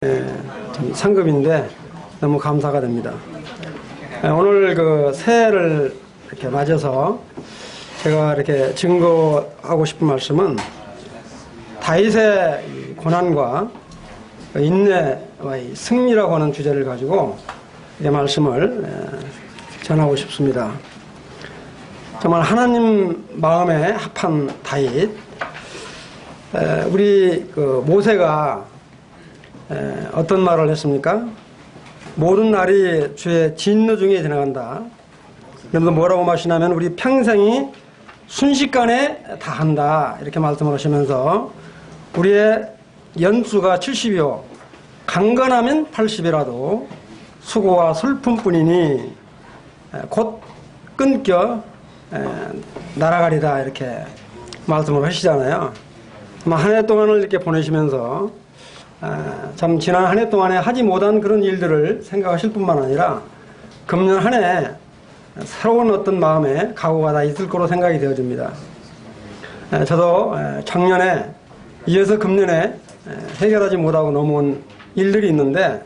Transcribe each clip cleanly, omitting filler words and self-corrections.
좀 상급인데 너무 감사가 됩니다. 오늘 그 새해를 이렇게 맞아서 제가 이렇게 증거하고 싶은 말씀은 다윗의 고난과 인내와의 승리라고 하는 주제를 가지고 이 말씀을 전하고 싶습니다. 정말 하나님 마음에 합한 다윗, 우리 그 모세가 어떤 말을 했습니까? 모든 날이 주의 진노 중에 지나간다. 그러면서 뭐라고 마시냐면 우리 평생이 순식간에 다한다. 이렇게 말씀을 하시면서 우리의 연수가 70이요 강건하면 80이라도 수고와 슬픔뿐이니 곧 끊겨 날아가리다. 이렇게 말씀을 하시잖아요. 한 해 동안을 이렇게 보내시면서 참 지난 한 해 동안에 하지 못한 그런 일들을 생각하실 뿐만 아니라 금년 한 해 새로운 어떤 마음의 각오가 다 있을 거로 생각이 되어집니다. 저도 작년에 이어서 금년에 해결하지 못하고 넘어온 일들이 있는데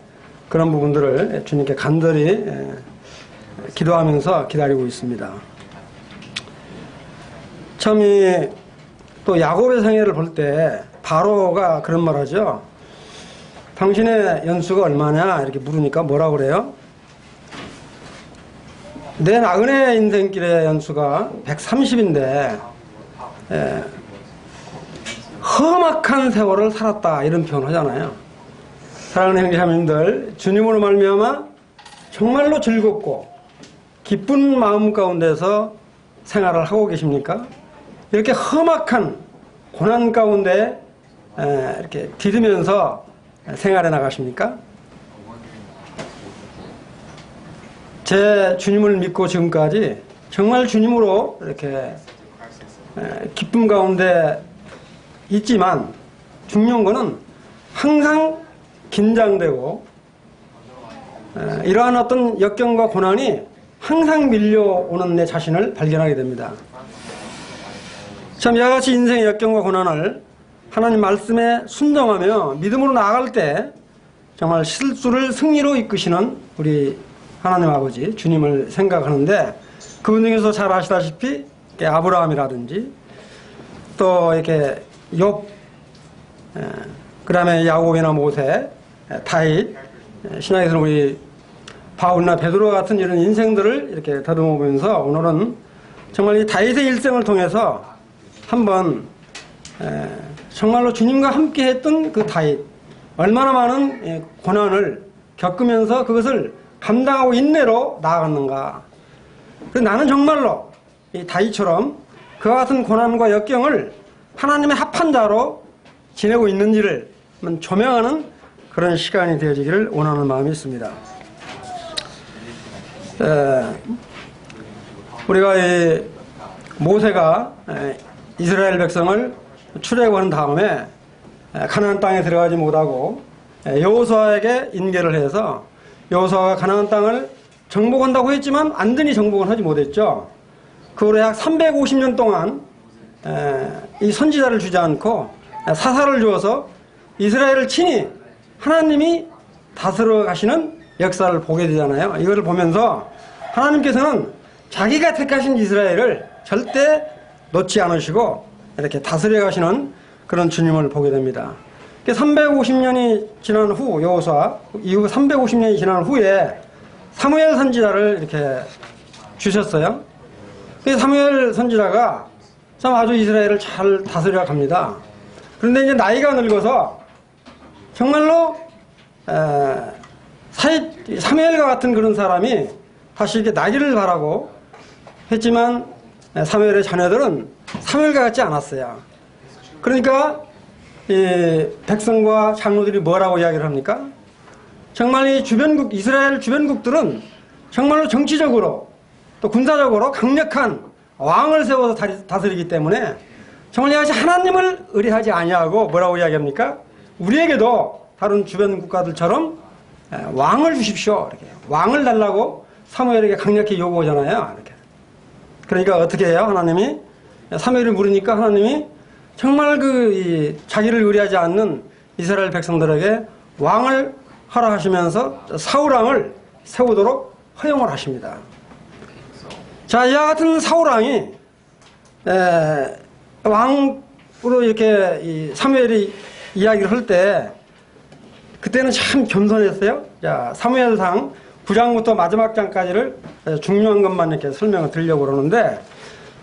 그런 부분들을 주님께 간절히 기도하면서 기다리고 있습니다. 참 또 야곱의 생애를 볼 때 바로가 그런 말 하죠. 당신의 연수가 얼마냐 이렇게 물으니까 뭐라고 그래요? 내 나그네 인생길의 연수가 130인데 험악한 세월을 살았다 이런 표현 하잖아요. 사랑하는 형제자매님들, 주님으로 말미암아 정말로 즐겁고 기쁜 마음 가운데서 생활을 하고 계십니까? 이렇게 험악한 고난 가운데 이렇게 디디면서 생활해 나가십니까? 제 주님을 믿고 지금까지 정말 주님으로 이렇게 기쁨 가운데 있지만 중요한 거는 항상 긴장되고 이러한 어떤 역경과 고난이 항상 밀려오는 내 자신을 발견하게 됩니다. 참 이와같이 인생의 역경과 고난을 하나님 말씀에 순종하며 믿음으로 나아갈 때 정말 실수를 승리로 이끄시는 우리 하나님 아버지 주님을 생각하는데 그분 중에서 잘 아시다시피 아브라함이라든지 또 이렇게 욥, 그 다음에 야곱이나 모세, 다윗, 신약에서는 우리 바울이나 베드로 같은 이런 인생들을 이렇게 더듬어 보면서 오늘은 정말 이 다윗의 일생을 통해서 한번 정말로 주님과 함께 했던 그 다윗, 얼마나 많은 고난을 겪으면서 그것을 감당하고 인내로 나아갔는가. 나는 정말로 이 다윗처럼 그와 같은 고난과 역경을 하나님의 합한 자로 지내고 있는지를 조명하는 그런 시간이 되어지기를 원하는 마음이 있습니다. 우리가 이 모세가 이스라엘 백성을 출애굽한 다음에 가나안 땅에 들어가지 못하고 여호수아에게 인계를 해서 여호수아가 가나안 땅을 정복한다고 했지만 완전히 정복은 하지 못했죠. 그 후로 약 350년 동안 이 선지자를 주지 않고 사사를 주어서 이스라엘을 친히 하나님이 다스려 가시는 역사를 보게 되잖아요. 이걸 보면서 하나님께서는 자기가 택하신 이스라엘을 절대 놓지 않으시고 이렇게 다스려 가시는 그런 주님을 보게 됩니다. 350년이 지난 후 여호수아 이후 350년이 지난 후에 사무엘 선지자를 이렇게 주셨어요. 사무엘 선지자가 참 아주 이스라엘을 잘 다스려 갑니다. 그런데 이제 나이가 늙어서 정말로 사무엘과 같은 그런 사람이 다시 이렇게 나기를 바라고 했지만 사무엘의 자녀들은 사무엘과 같지 않았어요. 그러니까 이 백성과 장로들이 뭐라고 이야기를 합니까? 정말 이 주변국, 이스라엘 주변국들은 정말로 정치적으로 또 군사적으로 강력한 왕을 세워서 다스리기 때문에 정말 이같이 하나님을 의뢰하지 아니하고 뭐라고 이야기합니까? 우리에게도 다른 주변 국가들처럼 왕을 주십시오. 이렇게 왕을 달라고 사무엘에게 강력히 요구하잖아요. 이렇게. 그러니까 어떻게 해요? 하나님이 사무엘이 물으니까 하나님이 정말 자기를 의뢰하지 않는 이스라엘 백성들에게 왕을 하라 하시면서 사울왕을 세우도록 허용을 하십니다. 자, 이와 같은 사울왕이 왕으로 이렇게 사무엘이 이야기를 할 때 그때는 참 겸손했어요. 자, 사무엘상 9장부터 마지막 장까지를 중요한 것만 이렇게 설명을 드리려고 그러는데,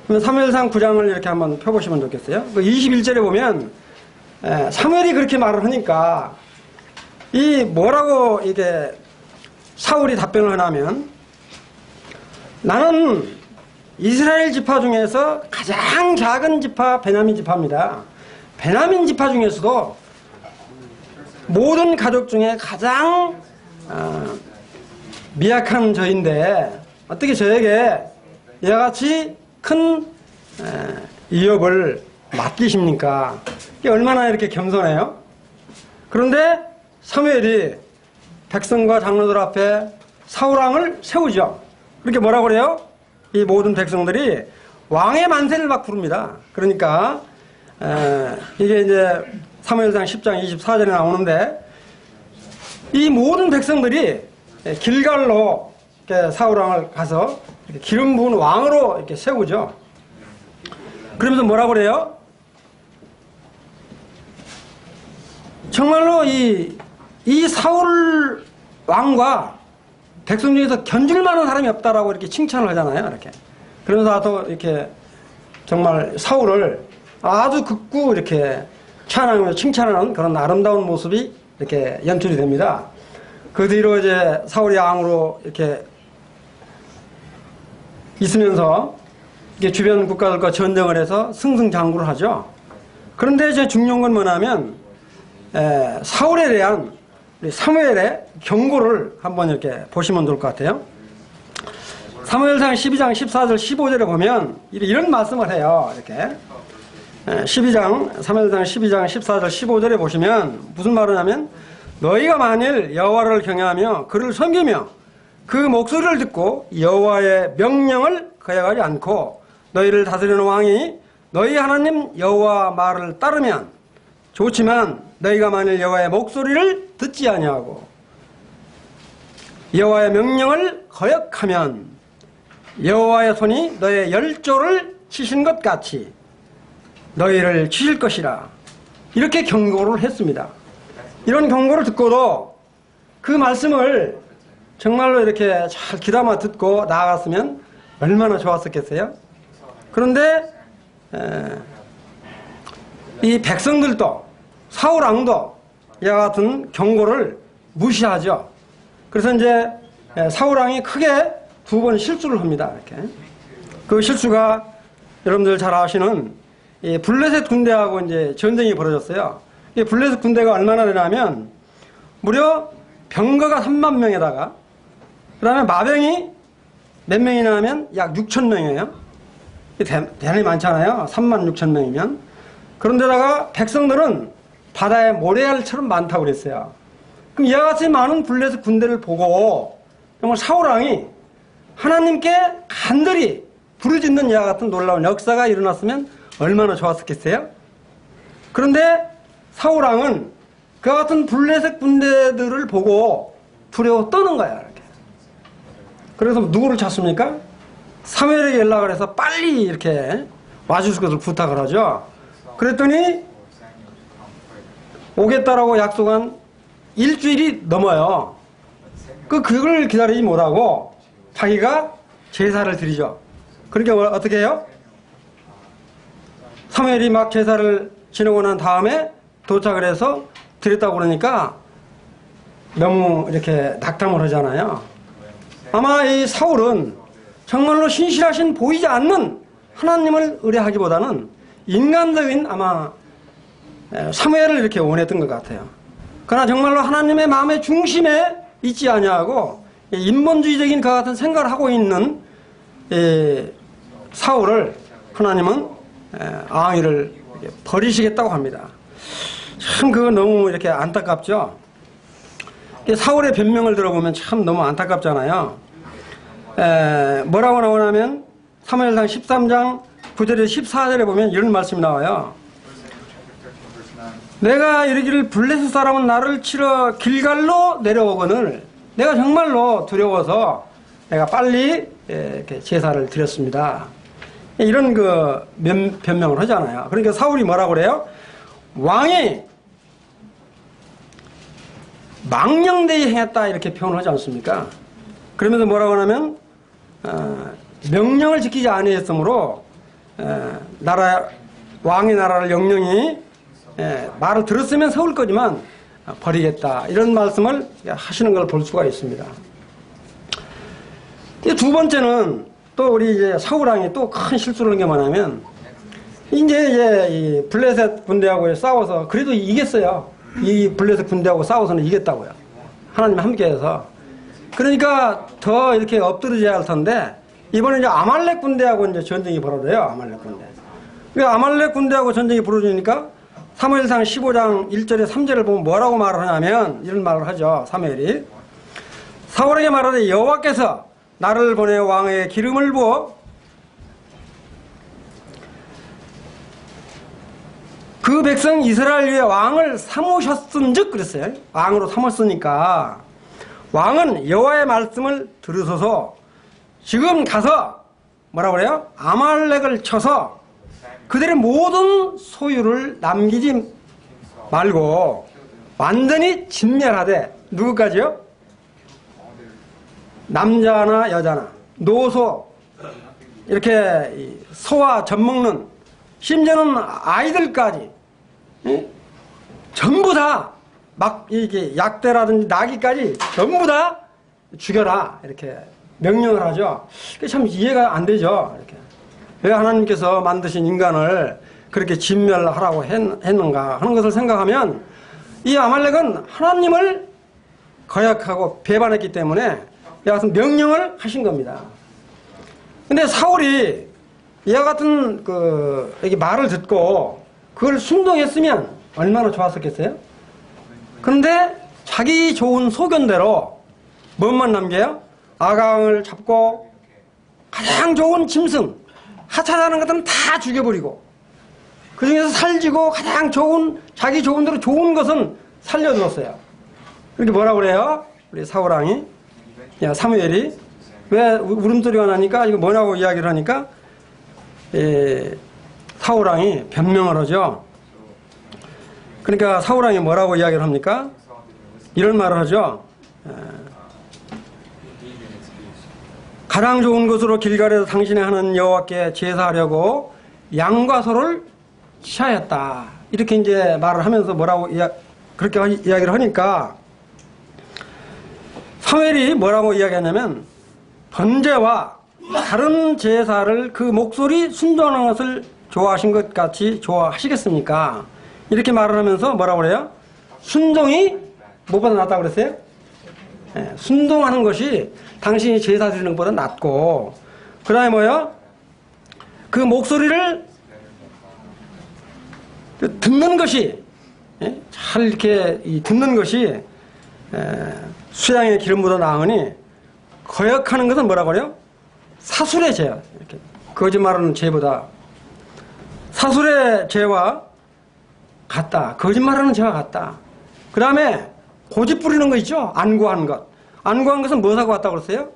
사무엘상 9장을 이렇게 한번 펴보시면 좋겠어요. 그 21절에 보면 사무엘이 그렇게 말을 하니까 이 뭐라고 이게 사울이 답변을 하냐면, 나는 이스라엘 지파 중에서 가장 작은 지파 베냐민 지파입니다. 베냐민 지파 중에서도 모든 가족 중에 가장 미약한 저인데 어떻게 저에게 이와 같이 큰 위협을 맡기십니까? 이게 얼마나 이렇게 겸손해요? 그런데 사무엘이 백성과 장로들 앞에 사울왕을 세우죠. 그렇게 뭐라고 그래요? 이 모든 백성들이 왕의 만세를 막 부릅니다. 그러니까 이게 이제 사무엘상 10장 24절에 나오는데, 이 모든 백성들이 길갈로 이렇게 사울왕을 가서 이렇게 기름 부은 왕으로 이렇게 세우죠. 그러면서 뭐라고 그래요? 정말로 이 사울 왕과 백성 중에서 견줄 만한 사람이 없다라고 이렇게 칭찬을 하잖아요. 이렇게. 그러면서 또 이렇게 정말 사울을 아주 극구 이렇게 찬양하며 칭찬하는 그런 아름다운 모습이 이렇게 연출이 됩니다. 그 뒤로 이제 사울이 왕으로 이렇게 있으면서 이게 주변 국가들과 전쟁을 해서 승승장구를 하죠. 그런데 이제 중요한 건 뭐냐면, 사울에 대한 사무엘의 경고를 한번 이렇게 보시면 좋을 것 같아요. 사무엘상 12장 14절 15절에 보면 이런 말씀을 해요. 이렇게 사무엘상 12장 14절 15절에 보시면 무슨 말을 하냐면, 너희가 만일 여호와를 경외하며 그를 섬기며 그 목소리를 듣고 여호와의 명령을 거역하지 않고 너희를 다스리는 왕이 너희 하나님 여호와 말을 따르면 좋지만, 너희가 만일 여호와의 목소리를 듣지 아니하고 여호와의 명령을 거역하면 여호와의 손이 너희의 열조를 치신 것 같이 너희를 치실 것이라. 이렇게 경고를 했습니다. 이런 경고를 듣고도 그 말씀을 정말로 이렇게 잘 귀담아 듣고 나아갔으면 얼마나 좋았었겠어요? 그런데 이 백성들도 사울 왕도 이와 같은 경고를 무시하죠. 그래서 이제 사울 왕이 크게 두 번 실수를 합니다. 이렇게. 그 실수가 여러분들 잘 아시는 이 블레셋 군대하고 이제 전쟁이 벌어졌어요. 이 블레셋 군대가 얼마나 되냐면 무려 병거가 3만 명에다가 그 다음에 마병이 몇 명이나 하면 약 6천 명이에요. 대단히 많잖아요. 3만 6천 명이면. 그런데다가 백성들은 바다의 모래알처럼 많다고 그랬어요. 그럼 이와 같이 많은 블레셋 군대를 보고 정말 사울왕이 하나님께 간절히 부르짖는 이와 같은 놀라운 역사가 일어났으면 얼마나 좋았었겠어요? 그런데 사울왕은 그와 같은 블레셋 군대들을 보고 두려워 떠는 거야. 이렇게. 그래서 누구를 찾습니까? 사무엘에게 연락을 해서 빨리 이렇게 와줄 것을 부탁을 하죠. 그랬더니 오겠다라고 약속한 일주일이 넘어요. 그걸 기다리지 못하고 자기가 제사를 드리죠. 그러니까 어떻게 해요? 사무엘이 막 제사를 지내고 난 다음에 도착을 해서 드렸다고 그러니까 너무 이렇게 낙담을 하잖아요. 아마 이 사울은 정말로 신실하신 보이지 않는 하나님을 의뢰하기보다는 인간적인 아마 사무엘을 이렇게 원했던 것 같아요. 그러나 정말로 하나님의 마음의 중심에 있지 아니하고 인본주의적인 그 같은 생각을 하고 있는 사울을 하나님은 앙의를 버리시겠다고 합니다. 참 그거 너무 이렇게 안타깝죠. 사울의 변명을 들어보면 참 너무 안타깝잖아요. 뭐라고 나오냐면 사무엘상 13장 9절에 14절에 보면 이런 말씀이 나와요. 내가 이르기를 블레셋 사람은 나를 치러 길갈로 내려오거늘 내가 정말로 두려워서 내가 빨리 이렇게 제사를 드렸습니다. 이런 그 변명을 하잖아요. 그러니까 사울이 뭐라고 그래요? 왕이 망령되이 행했다 이렇게 표현을 하지 않습니까? 그러면서 뭐라고 하냐면 명령을 지키지 아니했으므로 왕의 나라를 영령이 말을 들었으면 세울 거지만 버리겠다 이런 말씀을 하시는 걸 볼 수가 있습니다. 두 번째는 또 우리 이제 사울왕이 또 큰 실수를 한 게 뭐냐면 이제 이 블레셋 군대하고 싸워서 그래도 이겼어요. 이 블레셋 군대하고 싸워서는 이겼다고요. 하나님 함께해서. 그러니까 더 이렇게 엎드려져야 할 텐데 이번에 이제 아말렉 군대하고 이제 전쟁이 벌어져요. 아말렉 군대. 그러니까 아말렉 군대하고 전쟁이 벌어지니까 사무엘상 15장 1절에 3절을 보면 뭐라고 말을 하냐면 이런 말을 하죠. 사무엘이 사울에게 말하되 여호와께서 나를 보내 왕의 기름을 부어 그 백성 이스라엘 위에 왕을 삼으셨은즉 그랬어요. 왕으로 삼았으니까 왕은 여호와의 말씀을 들으소서 지금 가서 뭐라고 그래요? 아말렉을 쳐서 그들의 모든 소유를 남기지 말고 완전히 진멸하되 누구까지요? 남자나 여자나 노소 이렇게 소와 젖 먹는 심지어는 아이들까지 전부 다 막 이게 약대라든지 나귀까지 전부 다 죽여라 이렇게 명령을 하죠. 참 이해가 안 되죠. 이렇게. 왜 하나님께서 만드신 인간을 그렇게 진멸하라고 했는가 하는 것을 생각하면 이 아말렉은 하나님을 거역하고 배반했기 때문에 이와 같은 명령을 하신 겁니다. 근데 사울이 이와 같은 이렇게 말을 듣고 그걸 순종했으면 얼마나 좋았었겠어요? 그런데 자기 좋은 소견대로 뭐만 남겨요? 아강을 잡고 가장 좋은 짐승 하찮은 것들은 다 죽여버리고 그 중에서 살지고 가장 좋은 자기 좋은 대로 좋은 것은 살려두었어요. 그렇게 뭐라고 그래요? 우리 사울왕이 사무엘이 왜 울음소리가 나니까 이거 뭐냐고 이야기를 하니까 사울왕이 변명을 하죠. 그러니까 사울왕이 뭐라고 이야기를 합니까? 이런 말을 하죠. 가장 좋은 것으로 길갈에서 당신이 하는 여호와께 제사하려고 양과 소를 취하였다. 이렇게 이제 말을 하면서 뭐라고 그렇게 이야기를 하니까 사무엘이 뭐라고 이야기하냐면 번제와 다른 제사를 그 목소리 순종하는 것을 좋아하신 것 같이 좋아하시겠습니까? 이렇게 말을 하면서 뭐라고 그래요? 순종이 무엇보다 낫다고 그랬어요? 순종하는 것이 당신이 제사 드리는 것보다 낫고 그 다음에 뭐요? 그 목소리를 듣는 것이 잘 이렇게 듣는 것이 수양의 기름보다 나으니 거역하는 것은 뭐라고 그래요? 사술의 죄야. 이렇게 거짓말하는 죄보다 사술의 죄와 같다. 거짓말하는 죄와 같다. 그 다음에 고집 부리는 거 있죠? 안구한 것. 안구한 것은 무엇하고 같다고 그랬어요?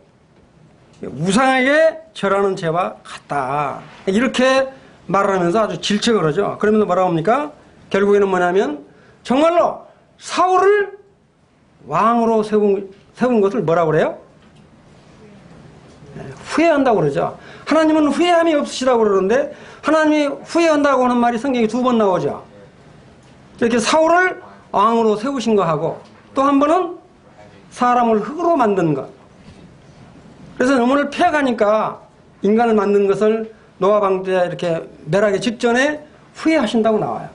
우상에게 절하는 죄와 같다. 이렇게 말을 하면서 아주 질책을 하죠. 그러면서 뭐라고 합니까? 결국에는 뭐냐면 정말로 사울을 왕으로 세운 것을 뭐라고 그래요? 후회한다고 그러죠. 하나님은 후회함이 없으시다고 그러는데 하나님이 후회한다고 하는 말이 성경에 2번 나오죠. 이렇게 사울을 왕으로 세우신 거하고 또 한 번은 사람을 흙으로 만든 것. 그래서 너무를 피해가니까 인간을 만든 것을 노아 방주에 이렇게 멸하기 직전에 후회하신다고 나와요.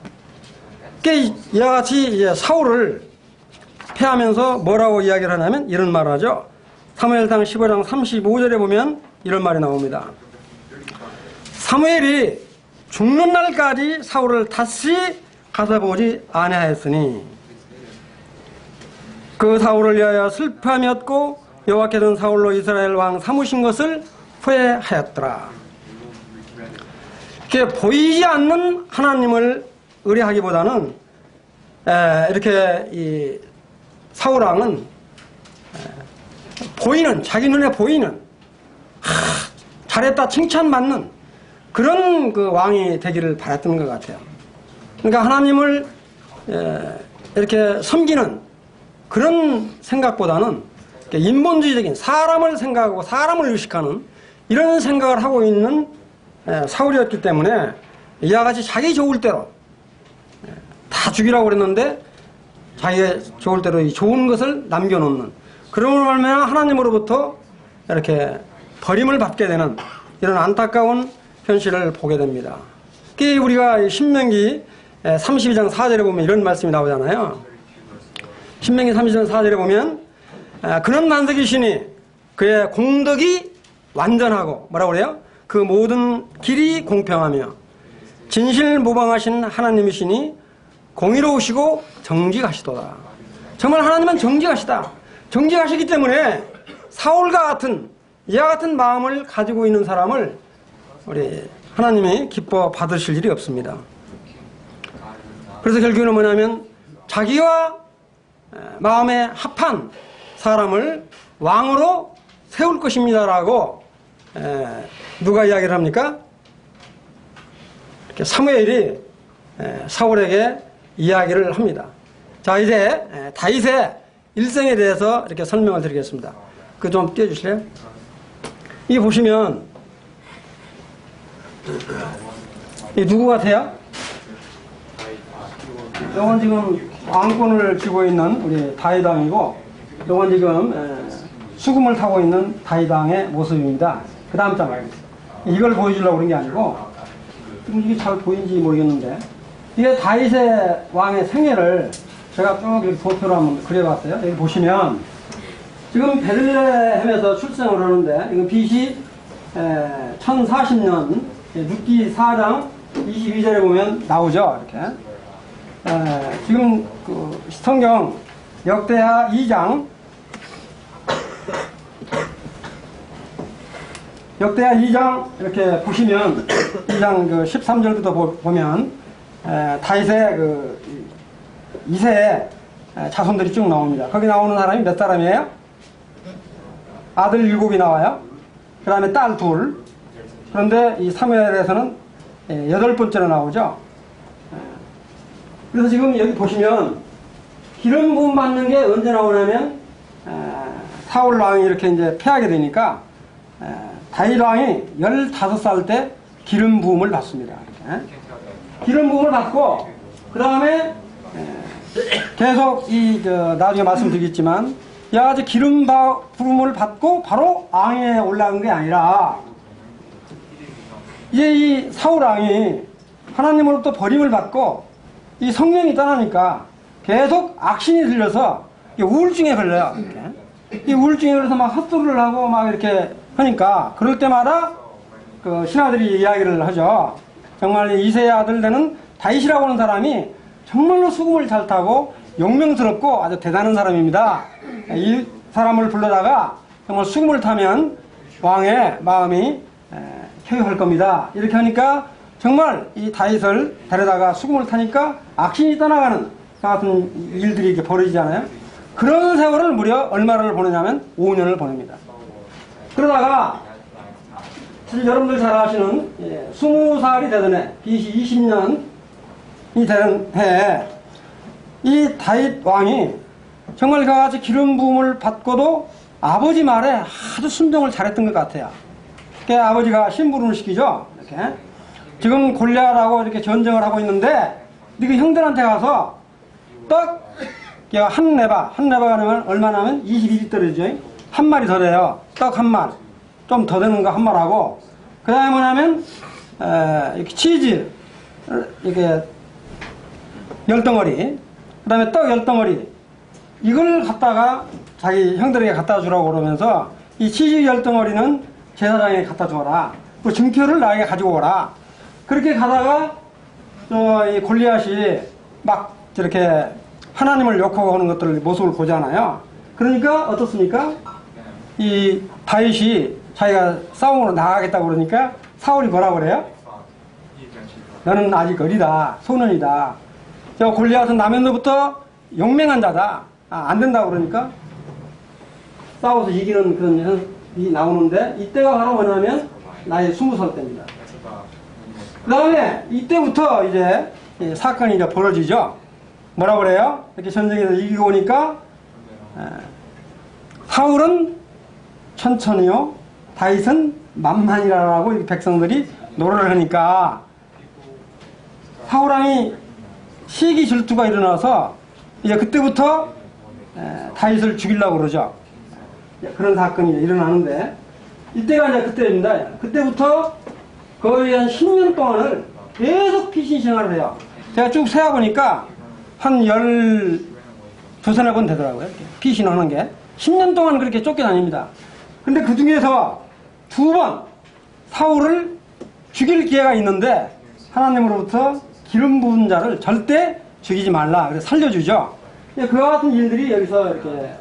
그러니까 이와 같이 이제 사울을 패하면서 뭐라고 이야기를 하냐면 이런 말을 하죠. 사무엘상 15장 35절에 보면 이런 말이 나옵니다. 사무엘이 죽는 날까지 사울을 다시 가서 보지 아니하였으니 그 사울을 위하여 슬퍼하였고 여호와께서는 사울로 이스라엘 왕 삼으신 것을 후회하였더라. 이렇게 보이지 않는 하나님을 의뢰하기보다는 이렇게 이 사울 왕은 보이는, 자기 눈에 보이는, 잘했다 칭찬받는 그런 그 왕이 되기를 바랐던 것 같아요. 그러니까 하나님을 이렇게 섬기는 그런 생각보다는 인본주의적인 사람을 생각하고 사람을 의식하는 이런 생각을 하고 있는 사울이었기 때문에 이와 같이 자기 좋을 대로 다 죽이라고 그랬는데 자기가 좋을 대로 이 좋은 것을 남겨놓는, 그러므로 말미암아 하나님으로부터 이렇게 버림을 받게 되는 이런 안타까운 현실을 보게 됩니다. 특히 우리가 신명기 32장 4절에 보면 이런 말씀이 나오잖아요. 신명기 32장 4절에 보면 그는 만석이시니 그의 공덕이 완전하고 뭐라고 그래요? 그 모든 길이 공평하며 진실무방하신 하나님이시니 공의로우시고 정직하시도다. 정말 하나님은 정직하시다. 정직하시기 때문에 사울과 같은 이와 같은 마음을 가지고 있는 사람을 우리 하나님이 기뻐 받으실 일이 없습니다. 그래서 결국에는 뭐냐면 자기와 마음에 합한 사람을 왕으로 세울 것입니다라고 누가 이야기를 합니까? 이렇게 사무엘이 사울에게 이야기를 합니다. 자, 이제 다윗의 일생에 대해서 이렇게 설명을 드리겠습니다. 그거 좀 띄워주실래요? 이 보시면 이 누구 같아요? 이건 지금 왕권을 쥐고 있는 우리 다윗 왕이고, 이건 지금 수금을 타고 있는 다윗 왕의 모습입니다. 그 다음 장 알겠습니다. 이걸 보여주려고 그런 게 아니고, 지금 이게 잘 보이는지 모르겠는데, 이게 다윗의 왕의 생애를 제가 쭉 이렇게 도표로 한번 그려봤어요. 여기 보시면 지금 베들레헴에서 출생을 하는데, 이건 BC 1040년 룻기 4장 22절에 보면 나오죠. 이렇게. 지금 그 성경 역대하 2장 이렇게 보시면 2장 그 13절부터 보면 다윗의 그 2세의 자손들이 쭉 나옵니다. 거기 나오는 사람이 몇 사람이에요? 아들 7이 나와요. 그 다음에 딸 2. 그런데 이 사무엘에서는 8번째로 나오죠. 그래서 지금 여기 보시면 기름 부음 받는 게 언제 나오냐면 사울 왕이 이렇게 이제 패하게 되니까 다윗 왕이 15살 때 기름 부음을 받습니다. 이렇게. 기름 부음을 받고 그 다음에 계속 나중에 말씀드리겠지만 이와 같이 기름 부음을 받고 바로 왕위에 올라간 게 아니라 이제 이 사울 왕이 하나님으로부터 버림을 받고 이 성령이 떠나니까 계속 악신이 들려서 우울증에 걸려요. 이렇게. 이 우울증에 걸려서 막 헛소리를 하고 막 이렇게 하니까 그럴 때마다 그 신하들이 이야기를 하죠. 정말 이 2세의 아들 되는 다윗이라고 하는 사람이 정말로 수금을 잘 타고 용명스럽고 아주 대단한 사람입니다. 이 사람을 불러다가 정말 수금을 타면 왕의 마음이 쾌유할 겁니다. 이렇게 하니까 정말 이 다윗을 데려다가 수금을 타니까 악신이 떠나가는 같은 일들이 이렇게 벌어지잖아요. 그런 세월을 무려 얼마를 보내냐면 5년을 보냅니다. 그러다가 사실 여러분들 잘 아시는 20살이 되던 해, BC 20년이 되는 해에 이 다윗 왕이 정말 그와 같이 기름 부음을 받고도 아버지 말에 아주 순종을 잘했던 것 같아요. 그러니까 아버지가 심부름을 시키죠. 이렇게. 지금 골리앗하고 이렇게 전쟁을 하고 있는데 그 형들한테 가서 떡 한 레바가 되면 얼마나면 22리터죠. 한 마리 더 돼요. 떡 한 말, 좀 더 되는 거 한 말하고, 그 다음에 뭐냐면 이렇게 치즈 이렇게 10덩어리, 그 다음에 떡 10덩어리, 이걸 갖다가 자기 형들에게 갖다 주라고 그러면서 이 치즈 10덩어리는 제사장에게 갖다 줘라. 그 증표를 나에게 가지고 오라. 그렇게 가다가 이 골리앗이 막 저렇게 하나님을 욕하고 하는 것들 모습을 보잖아요. 그러니까 어떻습니까? 이 다윗이 자기가 싸움으로 나가겠다고 그러니까 사울이 뭐라고 그래요? 너는 아직 어리다, 소년이다. 저 골리앗은 남현도부터 용맹한 자다. 안 된다고 그러니까 싸워서 이기는 그런 현상이 나오는데, 이때가 바로 뭐냐면 나이 20살 때입니다. 그 다음에 이때부터 이제 사건이 이제 벌어지죠. 뭐라 그래요? 이렇게 전쟁에서 이기고 오니까 사울은 천천히요, 다윗은 만만이라고 이렇게 백성들이 노래를 하니까 사울왕이 시기 질투가 일어나서 이제 그때부터 다윗을 죽이려고 그러죠. 그런 사건이 일어나는데, 이때가 이제 그때입니다. 그때부터 거의 한 10년 동안을 계속 피신 생활을 해요. 제가 쭉 세어보니까 한 12세나 번 되더라고요. 피신하는 게. 10년 동안 그렇게 쫓겨다닙니다. 근데 그 중에서 2번 사울을 죽일 기회가 있는데 하나님으로부터 기름 부은 자를 절대 죽이지 말라. 그래서 살려주죠. 그와 같은 일들이 여기서 이렇게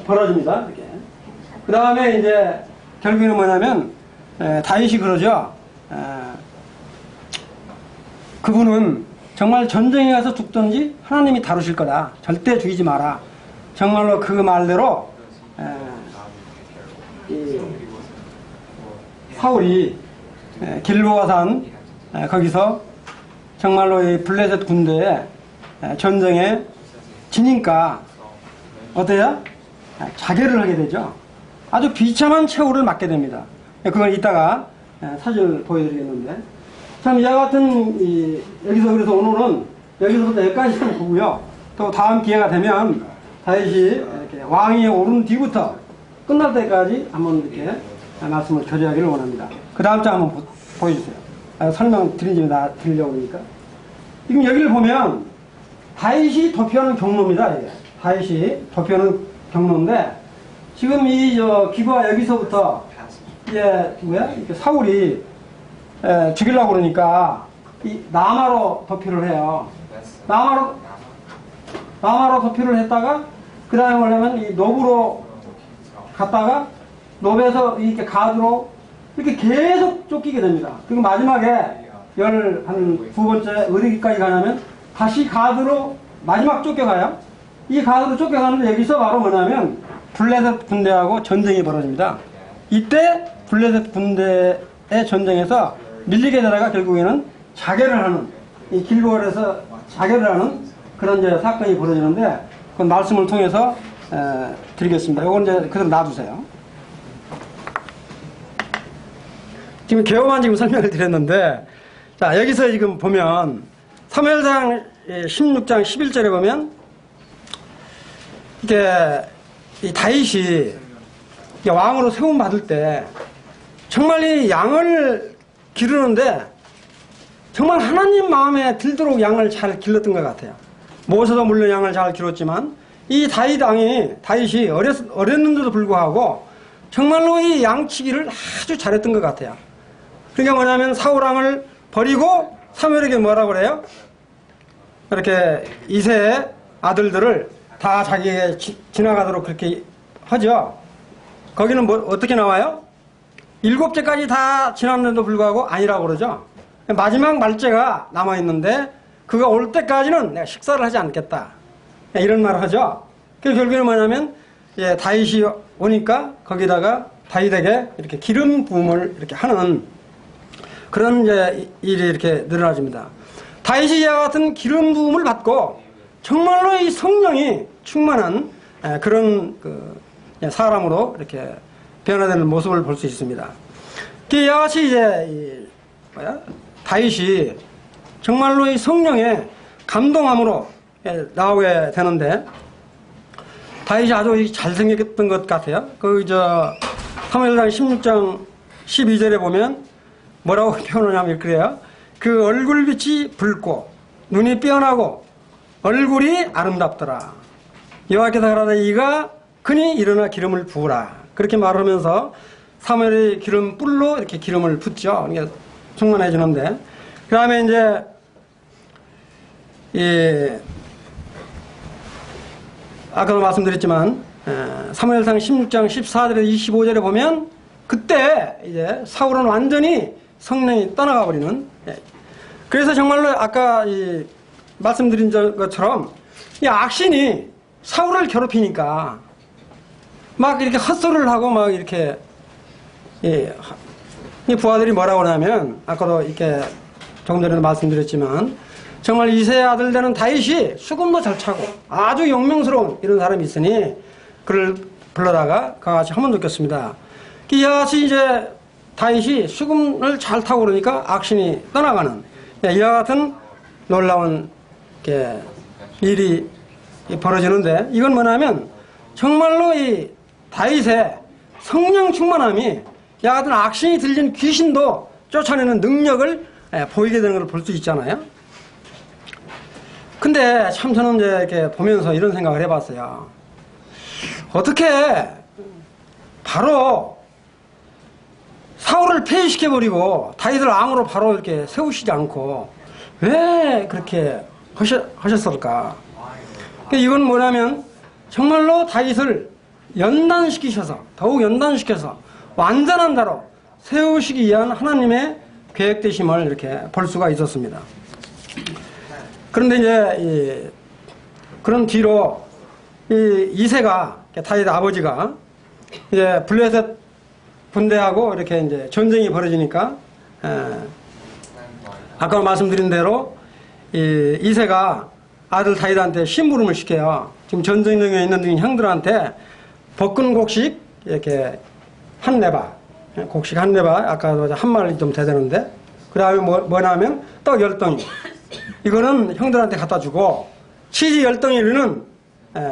벌어집니다. 이렇게. 그 다음에 이제 결국에는 뭐냐면 다윗이 그러죠. 그분은 정말 전쟁에 가서 죽든지 하나님이 다루실 거다. 절대 죽이지 마라. 정말로 그 말대로 사울이 길보아산 거기서 정말로 이 블레셋 군대의 전쟁에 지니까 어때요? 자결을 하게 되죠. 아주 비참한 최후를 맞게 됩니다. 그건 이따가 사진을 보여드리겠는데, 참 이와 같은 여기서 그래서 오늘은 여기서부터 여기까지 좀 보고요. 또 다음 기회가 되면 다윗이 이렇게 왕위에 오른 뒤부터 끝날 때까지 한번 이렇게 말씀을 교제하기를 원합니다. 그 다음 장 한번 보여주세요. 설명 드린 점이 다 드리려고 그러니까. 지금 여기를 보면 다윗이 도피하는 경로입니다. 이게. 다윗이 도피하는 경로인데, 지금 이 기브아 여기서부터 이제 이렇게 사울이 죽이려고 그러니까 이 남아로 도피를 해요. 남아로 도피를 했다가 그 다음에 뭐냐면 이 노브로 갔다가 노브에서 이렇게 가드로 이렇게 계속 쫓기게 됩니다. 그리고 마지막에 한 9번째 어디까지 가냐면 다시 가드로 마지막 쫓겨가요. 이 가드로 쫓겨가는데 여기서 바로 뭐냐면 블레셋 군대하고 전쟁이 벌어집니다. 이때 블레셋 군대의 전쟁에서 밀리게 되다가 결국에는 자결을 하는, 이 길보아에서 자결을 하는 그런 이제 사건이 벌어지는데, 그 말씀을 통해서 드리겠습니다. 이건 이제 그대로 놔두세요. 지금 개요만 지금 설명을 드렸는데, 자, 여기서 지금 보면 사무엘상 16장 11절에 보면 이게 이 다윗이 왕으로 세움 받을 때 정말 이 양을 기르는데 정말 하나님 마음에 들도록 양을 잘 길렀던 것 같아요. 모세도 물론 양을 잘 기렀지만 이 다윗이 어렸는데도 불구하고 정말로 이 양치기를 아주 잘했던 것 같아요. 그러니까 뭐냐면 사울왕을 버리고 사무엘에게 뭐라고 그래요? 이렇게 이세의 아들들을 다 자기에게 지나가도록 그렇게 하죠. 거기는 뭐 어떻게 나와요? 7제까지 다 지났는데도 불구하고 아니라고 그러죠. 마지막 말째가 남아있는데 그가 올 때까지는 내가 식사를 하지 않겠다, 이런 말을 하죠. 그래서 결국에는 뭐냐면 다윗이 오니까 거기다가 다윗에게 이렇게 기름 부음을 이렇게 하는 그런 일이 이렇게 늘어나집니다. 다윗이 이와 같은 기름 부음을 받고 정말로 이 성령이 충만한 그런 사람으로 이렇게 변화되는 모습을 볼 수 있습니다. 이와 같이 다윗이 정말로 이 성령의 감동함으로 나오게 되는데, 다윗이 아주 잘생겼던 것 같아요. 사무엘상 16장 12절에 보면 뭐라고 표현하냐면 그래요. 그 얼굴빛이 붉고 눈이 빼어나고 얼굴이 아름답더라. 여호와께서 가라되 이가 그니 일어나 기름을 부으라. 그렇게 말하면서 사무엘이 기름 뿔로 이렇게 기름을 붓죠. 그러니까 충만해지는데, 그 다음에 아까도 말씀드렸지만 사무엘상 16장 14절에서 25절에 보면 그때 이제 사울은 완전히 성령이 떠나가 버리는, 그래서 정말로 아까 말씀드린 것처럼 이 악신이 사울을 괴롭히니까 막 이렇게 헛소리를 하고 막 이렇게 이 부하들이 뭐라고 하냐면 아까도 이렇게 조금 전에도 말씀드렸지만 정말 이새의 아들 되는 다윗이 수금도 잘 차고 아주 용맹스러운 이런 사람이 있으니 그를 불러다가 그와 같이 한번 느꼈습니다. 이와 같이 이제 다윗이 수금을 잘 타고 그러니까 악신이 떠나가는 이와 같은 놀라운 일이 벌어지는데 이건 뭐냐면 정말로 이 다윗의 성령 충만함이 이와 같은 악신이 들린 귀신도 쫓아내는 능력을 보이게 되는 걸 볼 수 있잖아요. 근데 참 저는 이제 이렇게 보면서 이런 생각을 해봤어요. 어떻게 바로 사울을 폐위시켜버리고 다윗을 왕으로 바로 이렇게 세우시지 않고 왜 그렇게 하셨을까? 이건 뭐냐면 정말로 다윗을 연단시키셔서 더욱 연단시켜서 완전한 자로 세우시기 위한 하나님의 계획되심을 이렇게 볼 수가 있었습니다. 그런데 이제 그런 뒤로 이새가 다윗 아버지가 이제 블레셋 군대하고 이렇게 이제 전쟁이 벌어지니까 아까 말씀드린 대로 이새가 아들 다윗한테 심부름을 시켜요. 지금 전쟁 중에 있는 형들한테 볶은 곡식 이렇게 한 내바, 곡식 한 내바, 아까 한 마리 좀 되되는데, 그 다음에 뭐냐면 떡 10덩이. 이거는 형들한테 갖다 주고, 치즈 10덩이는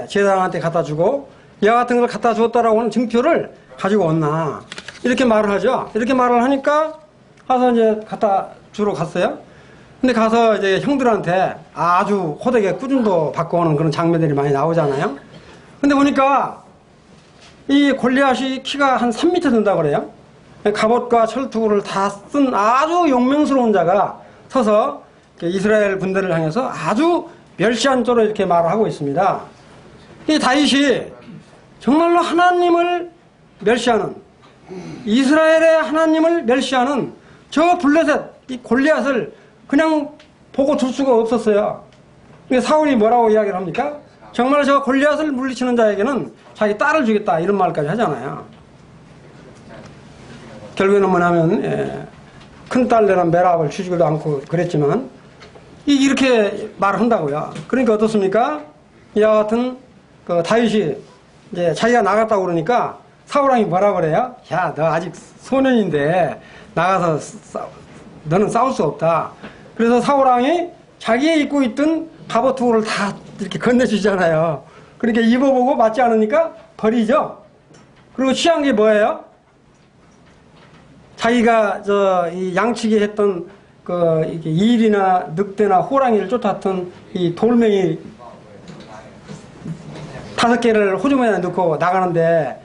제사장한테 갖다 주고, 이와 같은 걸 갖다 주었다라고 하는 증표를 가지고 왔나. 이렇게 말을 하죠. 이렇게 말을 하니까, 가서 이제 갖다 주러 갔어요. 근데 가서 이제 형들한테 아주 호되게 꾸준도 받고 오는 그런 장면들이 많이 나오잖아요. 근데 보니까 이 골리앗이 키가 한 3m 된다고 그래요. 갑옷과 철투구를 다 쓴 아주 용맹스러운 자가 서서 이스라엘 군대를 향해서 아주 멸시한 쪽으로 이렇게 말을 하고 있습니다. 이 다윗이 정말로 하나님을 멸시하는, 이스라엘의 하나님을 멸시하는 저 블레셋 이 골리앗을 그냥 보고 둘 수가 없었어요. 그러니까 사울이 뭐라고 이야기를 합니까? 정말 저 골리앗을 물리치는 자에게는 자기 딸을 주겠다 이런 말까지 하잖아요. 결국에는 뭐냐면 큰딸 내란 메랍을 주지도 않고 그랬지만 이렇게 말을 한다고요. 그러니까 어떻습니까? 이와 같은 그 다윗이 이제 자기가 나갔다고 그러니까 사울왕이 뭐라고 그래요? 야, 너 아직 소년인데 나가서 너는 싸울 수 없다. 그래서 사울왕이 자기의 입고 있던 갑옷투구를 다 이렇게 건네주잖아요. 그러니까 입어보고 맞지 않으니까 버리죠. 그리고 취한 게 뭐예요? 자기가 이 양치기 했던 이렇게 일이나 늑대나 호랑이를 쫓았던 이 돌멩이 5개를 호주머니에 넣고 나가는데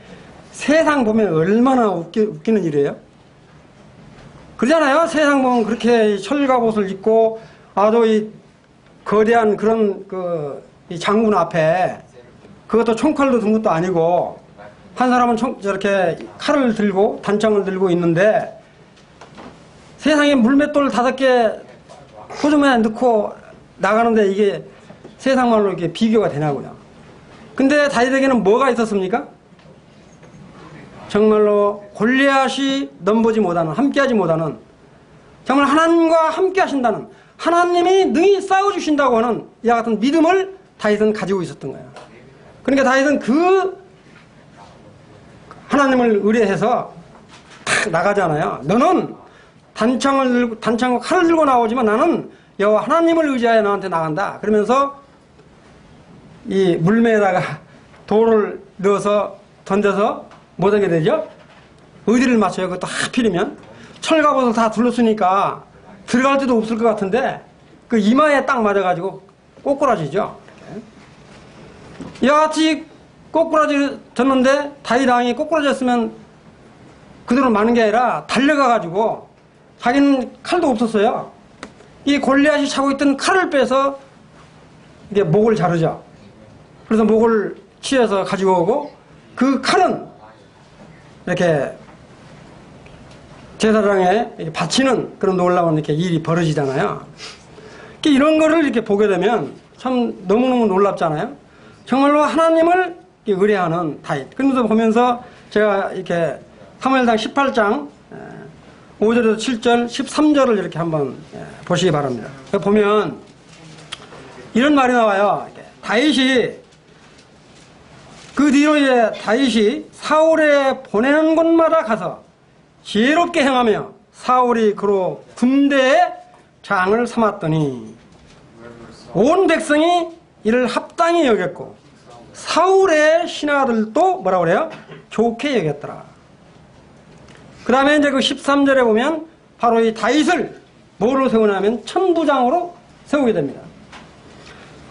세상 보면 얼마나 웃기는 일이에요? 그러잖아요. 세상 보면 그렇게 철갑옷을 입고 아주 이 거대한 그런 이 장군 앞에 그것도 총칼도 든 것도 아니고 한 사람은 저렇게 칼을 들고 단창을 들고 있는데 세상에 물맷돌 5개 호주머니에 넣고 나가는데 이게 세상 말로 이렇게 비교가 되냐고요. 근데 다윗에게는 뭐가 있었습니까? 정말로 골리앗이 넘보지 못하는, 함께하지 못하는, 정말 하나님과 함께 하신다는, 하나님이 능히 싸워주신다고 하는 이와 같은 믿음을 다윗은 가지고 있었던 거예요. 그러니까 다윗은 그 하나님을 의뢰해서 탁 나가잖아요. 너는 단창과 칼을 들고 나오지만 나는 여호와 하나님을 의지하여 너한테 나간다. 그러면서 이 물매에다가 돌을 넣어서 던져서 못하게 되죠? 어디를 맞춰요? 그것도 하필이면 철갑옷을 다 둘렀으니까 들어갈 데도 없을 것 같은데 그 이마에 딱 맞아가지고 꼬꾸라지죠. 이와 같이 꼬꾸라졌는데 다윗 왕이 꼬꾸라졌으면 그대로 마는 게 아니라 달려가가지고 자기는 칼도 없었어요. 이 골리앗이 차고 있던 칼을 빼서 이게 목을 자르죠. 그래서 목을 치어서 가지고 오고 그 칼은 이렇게 제사장에 바치는 그런 놀라운 이렇게 일이 벌어지잖아요. 이런 거를 이렇게 보게 되면 참 너무너무 놀랍잖아요. 정말로 하나님을 의뢰하는 다윗. 그러면서 보면서 제가 이렇게 사무엘상 18장 5절에서 7절, 13절을 이렇게 한번 보시기 바랍니다. 보면 이런 말이 나와요. 다윗이 그 뒤로 이제 다윗이 사울에 보내는 곳마다 가서 지혜롭게 행하며 사울이 그로 군대의 장을 삼았더니 온 백성이 이를 합당히 여겼고 사울의 신하들도 뭐라고 그래요? 좋게 여겼더라. 그 다음에 이제 그 13절에 보면 바로 이 다윗을 뭐로 세우냐면 천부장으로 세우게 됩니다.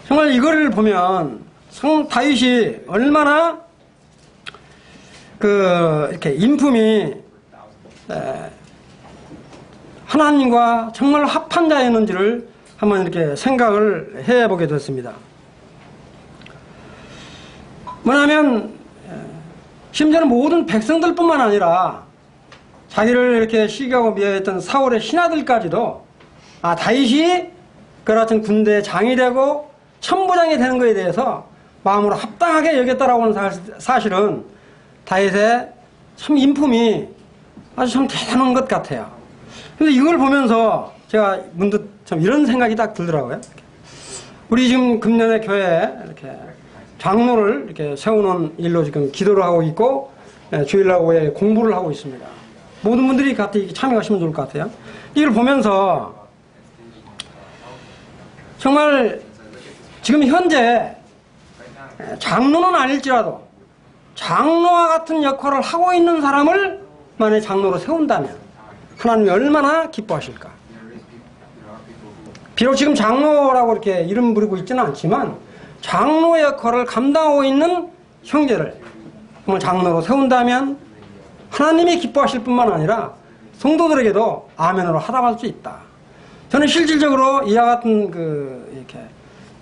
정말 이거를 보면 다윗이 얼마나 이렇게 인품이 하나님과 정말 합한 자였는지를 한번 이렇게 생각을 해보게 됐습니다. 뭐냐면 심지어는 모든 백성들뿐만 아니라 자기를 이렇게 시기하고 미워했던 사울의 신하들까지도 다윗이 그 같은 군대의 장이 되고 천부장이 되는 것에 대해서 마음으로 합당하게 여겼다라고 하는 사실은 다윗의 참 인품이 아주 참 대단한 것 같아요. 근데 이걸 보면서 제가 문득 참 이런 생각이 딱 들더라고요. 우리 지금 금년에 교회에 이렇게 장로를 이렇게 세우는 일로 지금 기도를 하고 있고 주일날 공부를 하고 있습니다. 모든 분들이 같이 참여하시면 좋을 것 같아요. 이걸 보면서 정말 지금 현재 장로는 아닐지라도 장로와 같은 역할을 하고 있는 사람을 만약에 장로로 세운다면 하나님이 얼마나 기뻐하실까. 비록 지금 장로라고 이렇게 이름 부르고 있지는 않지만 장로 역할을 감당하고 있는 형제를 정말 장로로 세운다면 하나님이 기뻐하실 뿐만 아니라 성도들에게도 아멘으로 하답할 수 있다. 저는 실질적으로 이와 같은 이렇게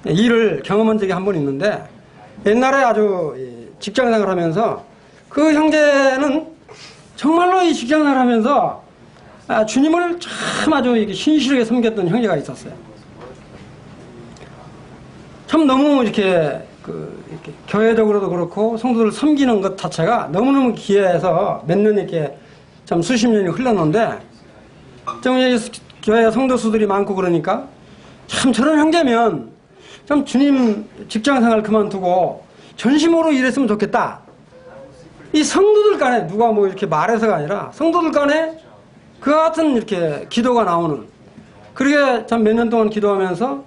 일을 경험한 적이 한 번 있는데 옛날에 아주 직장생활을 하면서 그 형제는 정말로 이 직장생활을 하면서 주님을 참 아주 이렇게 신실하게 섬겼던 형제가 있었어요. 참 너무 이렇게 이렇게 교회적으로도 그렇고 성도들 섬기는 것 자체가 너무너무 기해서 몇 년 이렇게 참 수십 년이 흘렀는데 좀 교회 성도수들이 많고 그러니까 참 저런 형제면 참 주님 직장생활 그만두고 전심으로 일했으면 좋겠다. 이 성도들 간에 누가 뭐 이렇게 말해서가 아니라 성도들 간에 그 같은 이렇게 기도가 나오는, 그렇게 참 몇 년 동안 기도하면서